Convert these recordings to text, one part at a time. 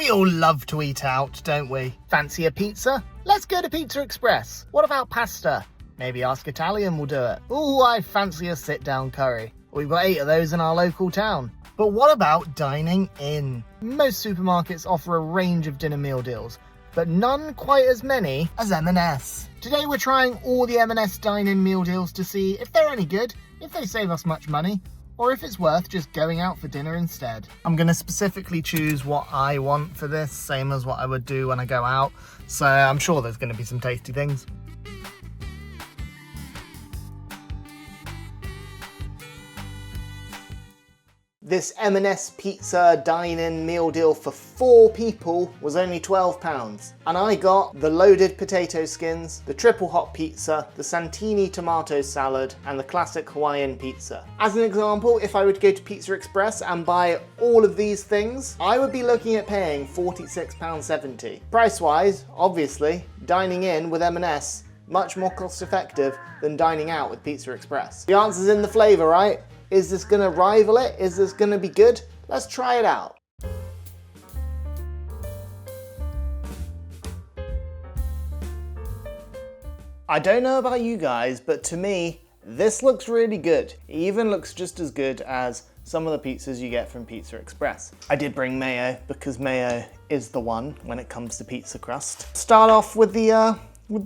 We all love to eat out, don't we? Fancy a pizza? Let's go to Pizza Express. What about pasta? Maybe Ask Italian will do it. Ooh, I fancy a sit-down curry. We've got 8 of those in our local town. But what about dining in? Most supermarkets offer a range of dinner meal deals, but none quite as many as M&S. Today we're trying all the M&S Dine-in meal deals to see if they're any good, if they save us much money, or if it's worth just going out for dinner instead. I'm going to specifically choose what I want for this, same as what I would do when I go out, so I'm sure there's going to be some tasty things. This M&S Pizza dine-in meal deal for 4 people was only £12. And I got the loaded potato skins, the triple hot pizza, the Santini tomato salad, and the classic Hawaiian pizza. As an example, if I would go to Pizza Express and buy all of these things, I would be looking at paying £46.70. Price-wise, obviously, dining in with M&S, much more cost-effective than dining out with Pizza Express. The answer's in the flavour, right? Is this gonna rival it? Is this gonna be good? Let's try it out. I don't know about you guys, but to me, this looks really good. It even looks just as good as some of the pizzas you get from Pizza Express. I did bring mayo because mayo is the one when it comes to pizza crust. Start off with the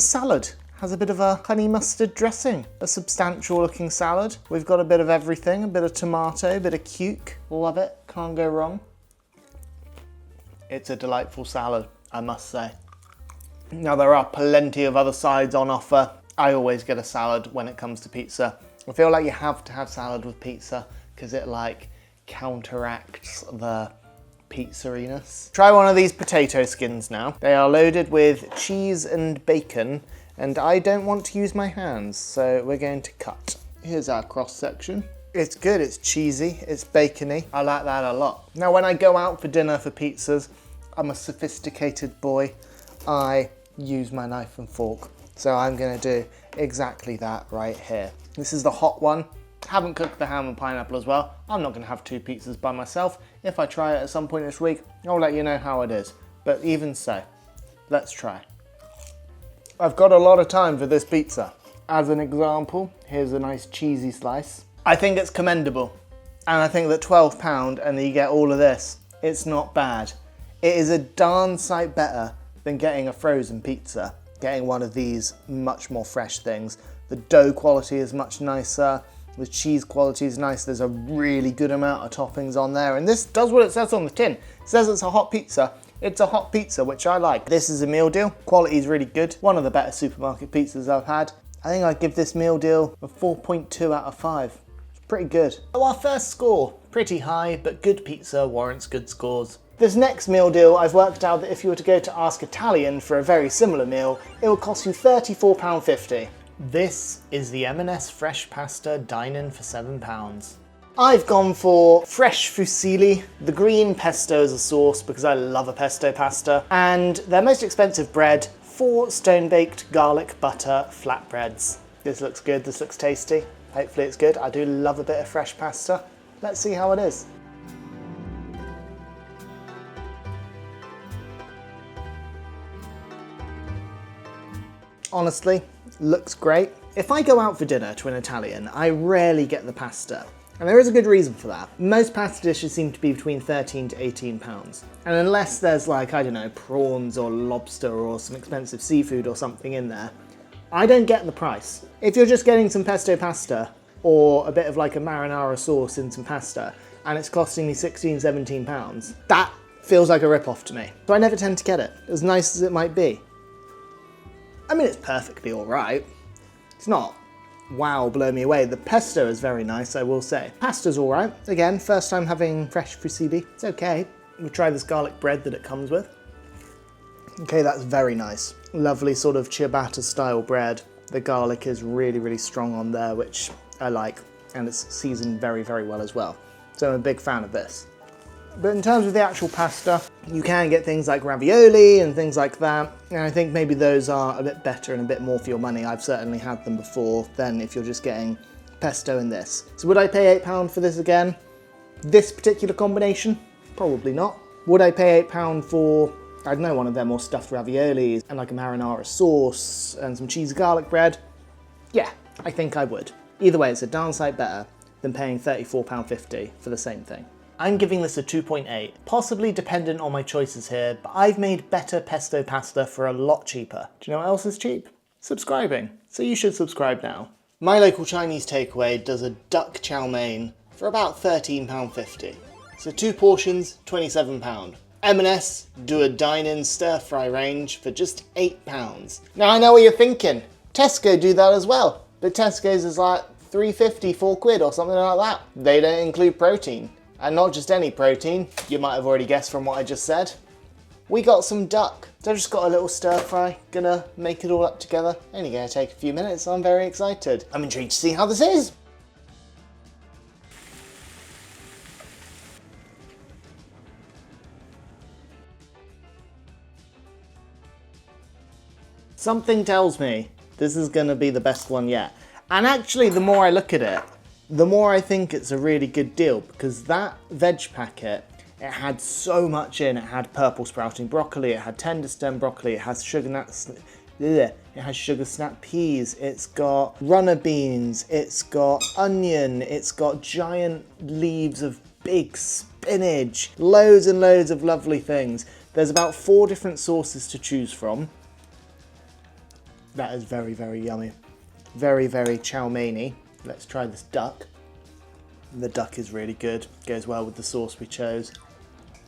salad. Has a bit of a honey mustard dressing. A substantial looking salad. We've got a bit of everything, a bit of tomato, a bit of cuke. Love it, can't go wrong. It's a delightful salad, I must say. Now there are plenty of other sides on offer. I always get a salad when it comes to pizza. I feel like you have to have salad with pizza because it like counteracts the pizzariness. Try one of these potato skins now. They are loaded with cheese and bacon, and I don't want to use my hands, so we're going to cut. Here's our cross section. It's good, it's cheesy, it's bacony. I like that a lot. Now when I go out for dinner for pizzas, I'm a sophisticated boy. I use my knife and fork. So I'm gonna do exactly that right here. This is the hot one. Haven't cooked the ham and pineapple as well. I'm not gonna have 2 pizzas by myself. If I try it at some point this week, I'll let you know how it is. But even so, let's try. I've got a lot of time for this pizza. As an example, here's a nice cheesy slice. I think it's commendable. And I think that £12 and you get all of this, it's not bad. It is a darn sight better than getting a frozen pizza. Getting one of these much more fresh things. The dough quality is much nicer. The cheese quality is nice. There's a really good amount of toppings on there. And this does what it says on the tin. It says it's a hot pizza. It's a hot pizza, which I like. This is a meal deal. Quality is really good. One of the better supermarket pizzas I've had. I think I'd give this meal deal a 4.2 out of 5. It's pretty good. So our first score, pretty high, but good pizza warrants good scores. This next meal deal, I've worked out that if you were to go to Ask Italian for a very similar meal, it would cost you £34.50. This is the M&S Fresh Pasta Dine-In for £7. I've gone for fresh fusilli, the green pesto as a sauce because I love a pesto pasta, and their most expensive bread, 4 stone-baked garlic butter flatbreads. This looks good, this looks tasty. Hopefully it's good. I do love a bit of fresh pasta. Let's see how it is. Honestly, looks great. If I go out for dinner to an Italian, I rarely get the pasta. And there is a good reason for that. Most pasta dishes seem to be between £13 to £18. And unless there's like, I don't know, prawns or lobster or some expensive seafood or something in there, I don't get the price. If you're just getting some pesto pasta or a bit of like a marinara sauce in some pasta and it's costing me £16, £17, that feels like a rip-off to me. So I never tend to get it, as nice as it might be. I mean, it's perfectly all right. It's not wow, blow me away. The pesto is very nice, I will say. Pasta's all right. Again, first time having fresh fusilli. It's okay. We'll try this garlic bread that it comes with. Okay, that's very nice. Lovely sort of ciabatta style bread. The garlic is really, really strong on there, which I like. And it's seasoned very, very well as well. So I'm a big fan of this. But in terms of the actual pasta, you can get things like ravioli and things like that. And I think maybe those are a bit better and a bit more for your money. I've certainly had them before than if you're just getting pesto in this. So would I pay £8 for this again? This particular combination? Probably not. Would I pay £8 for, I don't know, one of their more stuffed raviolis and like a marinara sauce and some cheese and garlic bread? Yeah, I think I would. Either way, it's a darn sight better than paying £34.50 for the same thing. I'm giving this a 2.8, possibly dependent on my choices here, but I've made better pesto pasta for a lot cheaper. Do you know what else is cheap? Subscribing. So you should subscribe now. My local Chinese takeaway does a duck chow mein for about £13.50. So 2 portions, £27. M&S do a dine-in stir-fry range for just £8. Now I know what you're thinking. Tesco do that as well, but Tesco's is like £3.50, £4 or something like that. They don't include protein. And not just any protein, you might have already guessed from what I just said. We got some duck. So I've just got a little stir fry, gonna make it all up together. Only gonna take a few minutes, I'm very excited. I'm intrigued to see how this is. Something tells me this is gonna be the best one yet. And actually, the more I look at it, the more I think it's a really good deal, because that veg packet, it had so much in. It had purple sprouting broccoli, it had tender stem broccoli, it has it has sugar snap peas, it's got runner beans, it's got onion, it's got giant leaves of big spinach, loads and loads of lovely things. There's about 4 different sauces to choose from. That is very, very yummy. Very, very chow mein-y. Let's try this duck. The duck is really good. Goes well with the sauce we chose.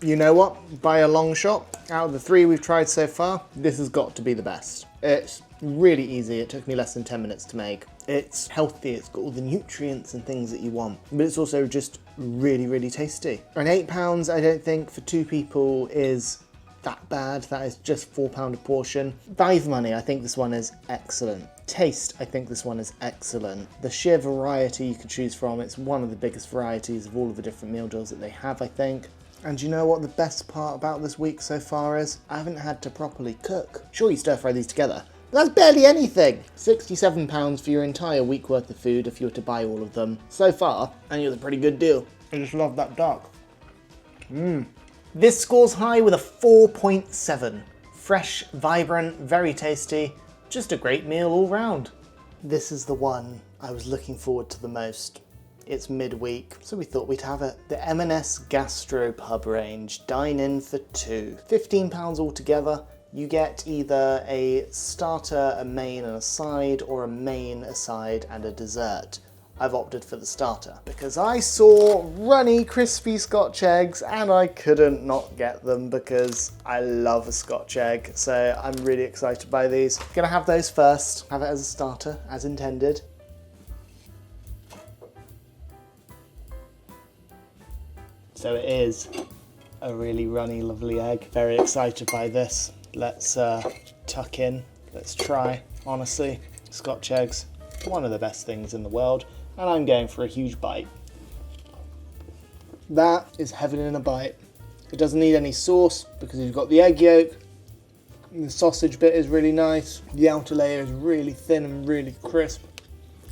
You know what? By a long shot, out of the 3 we've tried so far, this has got to be the best. It's really easy. It took me less than 10 minutes to make. It's healthy. It's got all the nutrients and things that you want. But it's also just really, really tasty. And £8, I don't think, for 2 people is that bad. That is just £4 a portion. Value for money, I think this one is excellent. Taste, I think this one is excellent. The sheer variety you can choose from, it's one of the biggest varieties of all of the different meal deals that they have, I think. And you know what the best part about this week so far is? I haven't had to properly cook. Sure, you stir fry these together, but that's barely anything. £67 for your entire week worth of food if you were to buy all of them. So far, and it's a pretty good deal. I just love that duck. This scores high with a 4.7. Fresh, vibrant, very tasty. Just a great meal all round. This is the one I was looking forward to the most. It's midweek, so we thought we'd have it. The M&S Gastropub range, dine in for 2. £15 altogether. You get either a starter, a main and a side, or a main, a side and a dessert. I've opted for the starter because I saw runny crispy Scotch eggs and I couldn't not get them because I love a Scotch egg. So I'm really excited by these. Gonna have those first, have it as a starter as intended. So it is a really runny, lovely egg. Very excited by this. Let's tuck in, let's try. Honestly, Scotch eggs, one of the best things in the world. And I'm going for a huge bite. That is heaven in a bite. It doesn't need any sauce because you've got the egg yolk. The sausage bit is really nice. The outer layer is really thin and really crisp.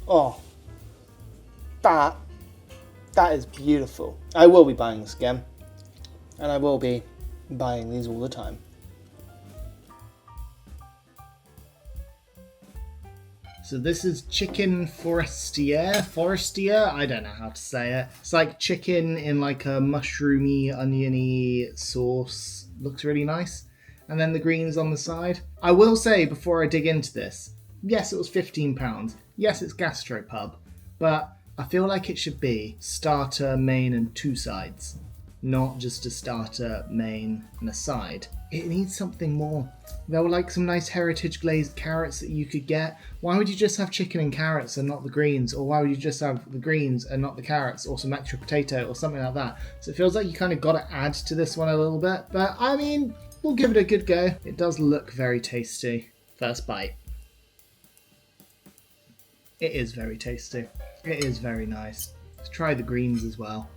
Oh, that is beautiful. I will be buying this again. And I will be buying these all the time. So this is chicken forestier, I don't know how to say it. It's like chicken in like a mushroomy, oniony sauce. Looks really nice. And then the greens on the side. I will say before I dig into this, yes, it was £15. Yes, it's Gastropub, but I feel like it should be starter, main and 2 sides. Not just a starter, main and a side. It needs something more. There were like some nice heritage glazed carrots that you could get. Why would you just have chicken and carrots and not the greens? Or why would you just have the greens and not the carrots? Or some extra potato or something like that. So it feels like you kind of got to add to this one a little bit. But I mean, we'll give it a good go. It does look very tasty. First bite. It is very tasty. It is very nice. Let's try the greens as well.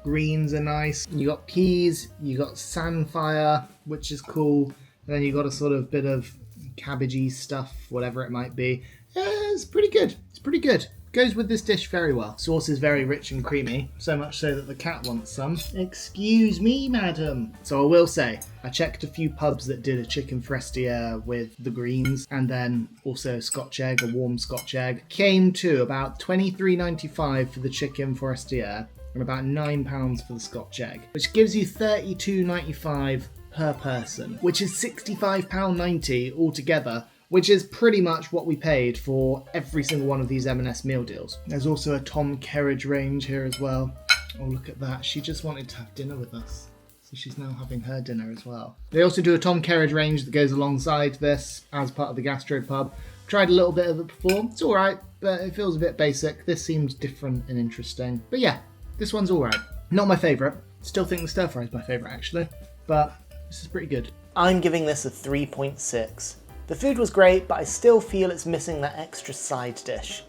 Greens are nice. You got peas, you got samphire, which is cool. And then you got a sort of bit of cabbagey stuff, whatever it might be. It's pretty good. It's pretty good. Goes with this dish very well. Sauce is very rich and creamy, so much so that the cat wants some. Excuse me, madam. So I will say, I checked a few pubs that did a chicken forestière with the greens and then also a Scotch egg, a warm Scotch egg. Came to about £23.95 for the chicken forestière and about £9 for the Scotch egg, which gives you £32.95 per person, which is £65.90 altogether, which is pretty much what we paid for every single one of these M&S meal deals. There's also a Tom Kerridge range here as well. Oh, look at that. She just wanted to have dinner with us. So she's now having her dinner as well. They also do a Tom Kerridge range that goes alongside this as part of the Gastropub. Tried a little bit of it before. It's all right, but it feels a bit basic. This seems different and interesting. But yeah, this one's all right. Not my favourite. Still think the stir fry is my favourite, actually. But this is pretty good. I'm giving this a 3.6. The food was great, but I still feel it's missing that extra side dish.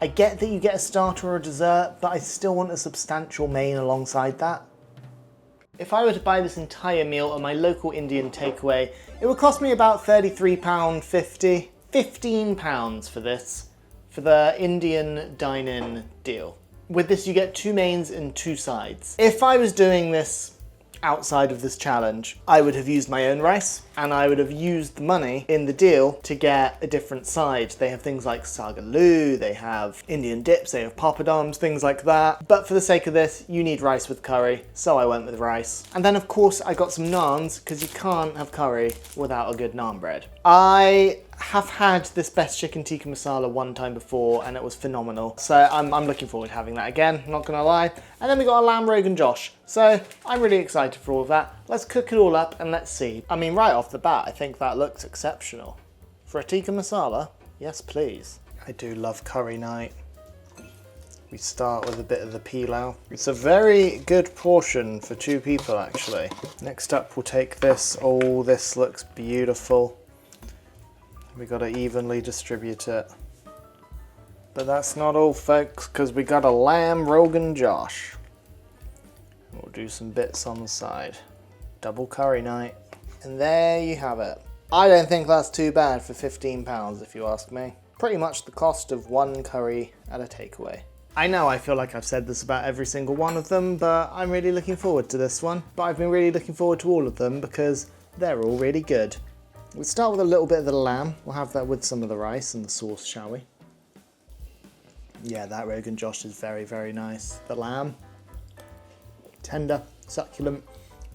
I get that you get a starter or a dessert, but I still want a substantial main alongside that. If I were to buy this entire meal at my local Indian takeaway, it would cost me about £33.50, £15 for this, for the Indian dine-in deal. With this you get 2 mains and 2 sides. If I was doing this outside of this challenge, I would have used my own rice and I would have used the money in the deal to get a different side. They have things like sagaloo, they have Indian dips, they have poppadoms, things like that. But for the sake of this, you need rice with curry, so I went with rice. And then of course I got some naans, because you can't have curry without a good naan bread. I have had this best chicken tikka masala one time before and it was phenomenal. So I'm looking forward to having that again, not gonna lie. And then we got a lamb rogan josh. So I'm really excited for all of that. Let's cook it all up and let's see. I mean, right off the bat, I think that looks exceptional. For a tikka masala, yes please. I do love curry night. We start with a bit of the pilau. It's a very good portion for 2 people actually. Next up we'll take this. Oh, this looks beautiful. We gotta evenly distribute it. But that's not all folks, because we got a lamb rogan josh. We'll do some bits on the side. Double curry night. And there you have it. I don't think that's too bad for £15 if you ask me. Pretty much the cost of 1 curry at a takeaway. I know I feel like I've said this about every single one of them, but I'm really looking forward to this one. But I've been really looking forward to all of them because they're all really good. We'll start with a little bit of the lamb. We'll have that with some of the rice and the sauce, shall we? Yeah, that rogan josh is very, very nice. The lamb, tender, succulent,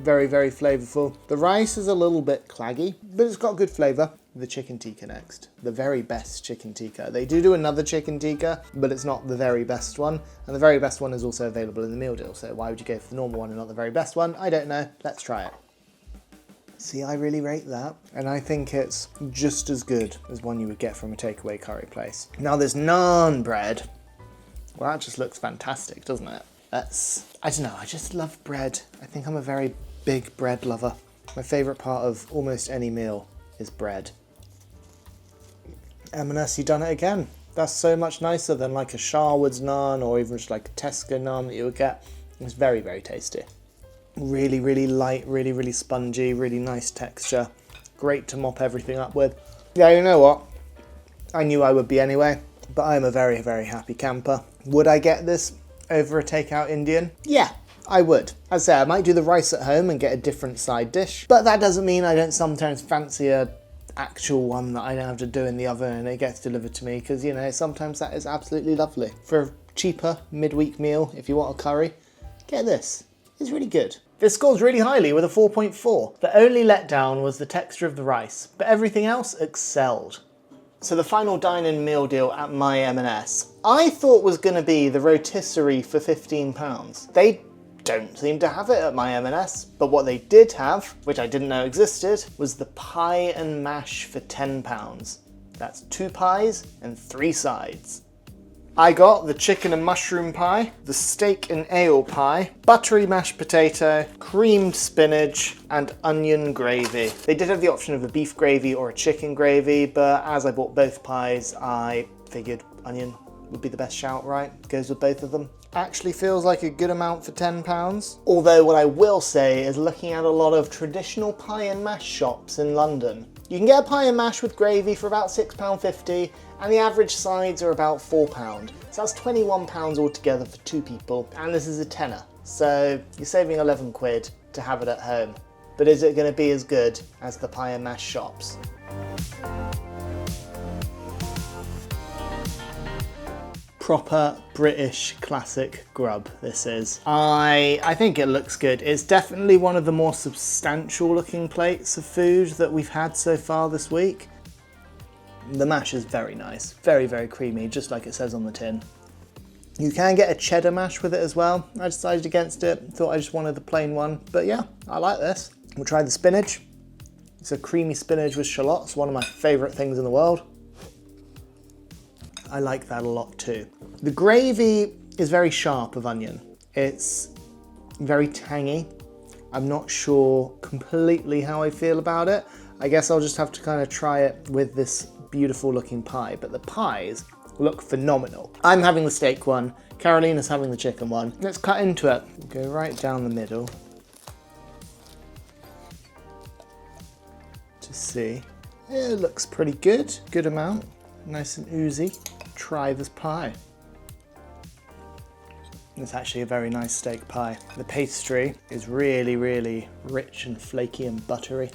very, very flavourful. The rice is a little bit claggy, but it's got good flavour. The chicken tikka next. The very best chicken tikka. They do another chicken tikka, but it's not the very best one. And the very best one is also available in the meal deal. So why would you go for the normal one and not the very best one? I don't know. Let's try it. See, I really rate that. And I think it's just as good as one you would get from a takeaway curry place. Now this naan bread, well, that just looks fantastic, doesn't it? I don't know, I just love bread. I think I'm a very big bread lover. My favourite part of almost any meal is bread. M&S, you done it again. That's so much nicer than like a Sharwood's naan or even just like a Tesco naan that you would get. It's very, very tasty. Really, really light, really, really spongy, really nice texture. Great to mop everything up with. Yeah, you know what? I knew I would be anyway, but I'm a very, very happy camper. Would I get this over a takeout Indian? Yeah, I would. As I say, I might do the rice at home and get a different side dish, but that doesn't mean I don't sometimes fancy a actual one that I don't have to do in the oven and it gets delivered to me, because, you know, sometimes that is absolutely lovely. For a cheaper midweek meal, if you want a curry, get this. It's really good. This scores really highly with a 4.4. The only letdown was the texture of the rice, but everything else excelled. So the final dine-in meal deal at my M&S, I thought was going to be the rotisserie for £15. They don't seem to have it at my M&S, but what they did have, which I didn't know existed, was the pie and mash for £10. That's 2 pies and 3 sides. I got the chicken and mushroom pie, the steak and ale pie, buttery mashed potato, creamed spinach, and onion gravy. They did have the option of a beef gravy or a chicken gravy, but as I bought both pies, I figured onion would be the best shout, right? Goes with both of them. Actually feels like a good amount for £10. Although what I will say is looking at a lot of traditional pie and mash shops in London, You can get a pie and mash with gravy for about £6.50, and the average sides are about £4. So that's £21 altogether for 2 people, and this is a tenner. So you're saving 11 quid to have it at home. But is it going to be as good as the pie and mash shops? Proper British classic grub, this is. I think it looks good. It's definitely one of the more substantial looking plates of food that we've had so far this week. The mash is very nice, very, very creamy, just like it says on the tin. You can get a cheddar mash with it as well. I decided against it, thought I just wanted the plain one, but yeah, I like this. We'll try the spinach. It's a creamy spinach with shallots, one of my favourite things in the world. I like that a lot too. The gravy is very sharp of onion. It's very tangy. I'm not sure completely how I feel about it. I guess I'll just have to kind of try it with this beautiful looking pie, but the pies look phenomenal. I'm having the steak one, Carolina's having the chicken one. Let's cut into it. Go right down the middle to see. It looks pretty good, good amount, nice and oozy. Try this pie. It's actually a very nice steak pie. The pastry is really, really rich and flaky and buttery.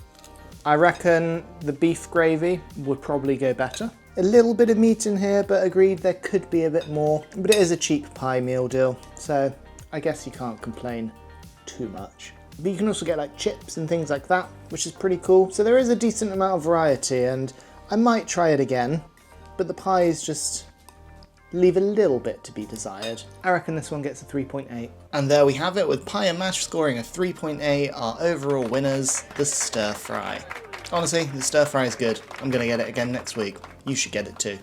I reckon the beef gravy would probably go better. A little bit of meat in here, but agreed there could be a bit more. But it is a cheap pie meal deal, so I guess you can't complain too much. But you can also get like chips and things like that, which is pretty cool. So there is a decent amount of variety, and I might try it again, but the pies just leave a little bit to be desired. I reckon this one gets a 3.8. And there we have it, with pie and mash scoring a 3.8, our overall winners, the stir fry. Honestly, the stir fry is good. I'm gonna get it again next week. You should get it too.